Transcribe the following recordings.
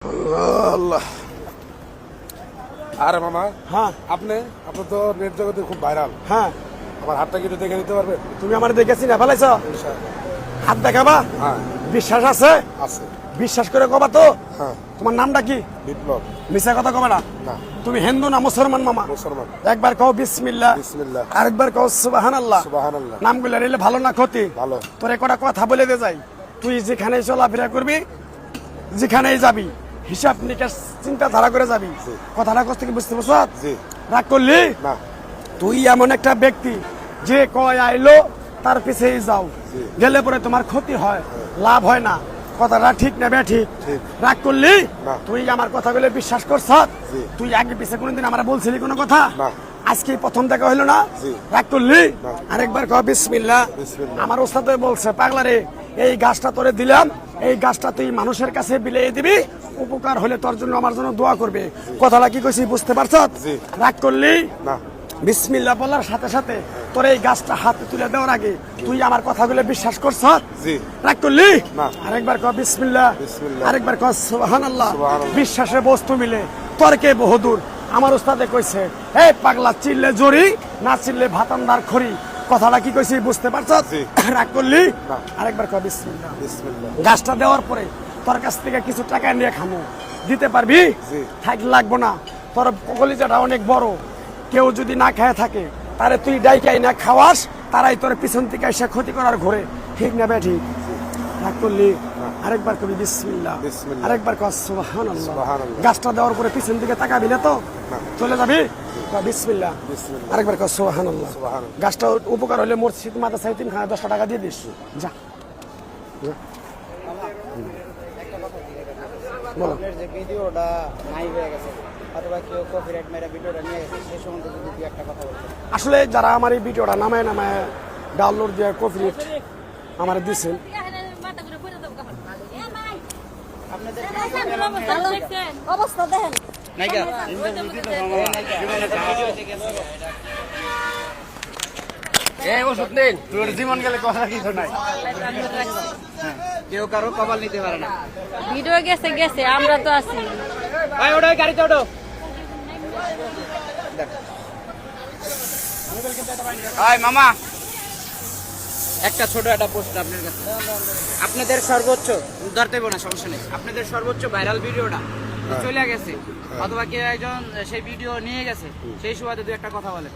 আল্লাহ। আরে মামা, হ্যাঁ আপনি তো নেট জগতে খুব ভাইরাল। হ্যাঁ, আমার হাতটা কি একটু দেখে নিতে পারবেন? তুমি আমার দেখেছি না ফেলাইছ, ইনশাআল্লাহ। হাত দেখাবা? হ্যাঁ বিশ্বাস আছে? আছে। বিশ্বাস করে কবা তো। হ্যাঁ। তোমার নামটা কি? বিপ্লব। মিছা কথা কবে না। না, তুমি হিন্দু না মুসলমান মামা? মুসলমান। একবার কও বিসমিল্লাহ, বিসমিল্লাহ। আরেকবার কও সুবহানাল্লাহ। সুবহানাল্লাহ। নামগুলো নিলে ভালো না ক্ষতি? ভালো। তোরে কটা কথা বলে দে যাই, তুই যেখানে চলাফেরা করবি, যেখানেই যাবি, হিসাব নিকাশ চিন্তাধারা করে যাবি। জি। কথাটা কষ্ট কি বুঝতে পারছ? জি। রাগ করলি? না। তুই এমন একটা ব্যক্তি যে কয় আইলো তার পিছেই যাও, জি। গেলে পরে তোমার ক্ষতি হয়, লাভ হয় না। কথাটা ঠিক না বে ঠিক? ঠিক। রাগ করলি? না। তুই আমার কথাগুলো বিশ্বাস করছ? জি। তুই আগে পিছে কোনদিন আমার বলছিলি কোনো কথা? না। আজকে প্রথম দেখা হইলো না? জি। রাগ করলি? না। আরেকবার কও বিসমিল্লাহ। বিসমিল্লাহ। আমার ওস্তাদ বলছে, পাগলা রে, এই গাছটা তোরে দিলাম, এই গাছটা তুই মানুষের কাছে বিলিয়ে দিবি, উপকার হলে তোর জন্য আমার জন্য দোয়া করবে। কথাটা কি কইছি বুঝতে পারছ? জি। রাগ করলি? না। বিসমিল্লাহ বলার সাথে সাথে তোর এই গাছটা হাতে তুলে দেওয়ার আগে তুই আমার কথাগুলো বিশ্বাস করছ? জি। রাগ করলি? না। আরেকবার কও বিসমিল্লাহ। বিসমিল্লাহ। আরেকবার কও সুবহানাল্লাহ। সুবহানাল্লাহ। বিশ্বাসে বস্তু মিলে তর্কে বহুদূর। আমার উস্তাদে কইছে, এই পাগলা, চিল্লে জড়ি, না চিল্লে ভাতান্দার খড়ি। কথাটা কি কইছি বুঝতে পারছ? জি। রাগ করলি? না। আরেকবার কও বিসমিল্লাহ। বিসমিল্লাহ। গাছটা দেওয়ার পরে তোর কাছ থেকে কিছু টাকা নিয়ে খামো, দিতে পারবি? জি। থাক, লাগবো না। তোর কলিজাটা অনেক বড়, কেউ যদি না খায় থাকে তারে তুই ডাইকাই না খাওয়াস, তারাই তোর পিছন থেকে এসে ক্ষতি করার ঘরে। ঠিক না বে ঠিক? রাগ করলি? আরেকবার কবি বিসমিল্লাহ। বিসমিল্লাহ। আরেকবার কর সুবহানাল্লাহ। সুবহানাল্লাহ। গাছটা দেওয়ার পরে পিছন দিকে তাকাবি না তো? না। চলে যাবি? কর বিসমিল্লাহ। বিসমিল্লাহ। আরেকবার কর সুবহানাল্লাহ। সুবহানাল্লাহ। গাছটা উপকার হলে মসজিদ মাদ্রাসায় 1000 টাকা দিয়ে দিস। যা। বলো। আপনার যে ভিডিওটা নাই হয়ে গেছে অথবা কেউ কপিরাইট মেরে ভিডিওটা নিয়ে গেছে সেই সম্বন্ধে যদি দুই একটা কথা বলতেন। আসলে যারা আমার এই ভিডিওটা নামায় ডাউনলোড দিয়ে কপিরাইট আমার দিচ্ছেন, আপনাদের অবস্থা দেখেন। নাইকা এই ওষুধ নেই, তোর জীবন গেলে কথা কিছু নাই। কেউ কারো কপাল নিতে পারে না। ভিডিও গেছে গেছে, আমরা তো আছি। ভাই ওটা গাড়িতে ওঠো। হাই মামা, একটা ছোট একটা প্রশ্ন আপনার কাছে। আপনাদের সর্বোচ্চ ধরতে হবে না, সমস্যা নেই, আপনাদের সর্বোচ্চ ভাইরাল ভিডিওটা চলে গেছে অথবা কেউ একজন সেই ভিডিও নিয়ে গেছে, সেই সুবাদে দুই একটা কথা বলেন।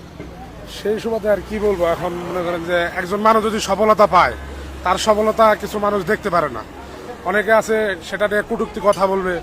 সেই সুবাদে আর কি বলবো, এখন মনে করেন যে একজন মানুষ যদি সফলতা পায়, তার সফলতা কিছু মানুষ দেখতে পারে না। অনেকে আছে সেটা নিয়ে কটূক্তি কথা বলবে,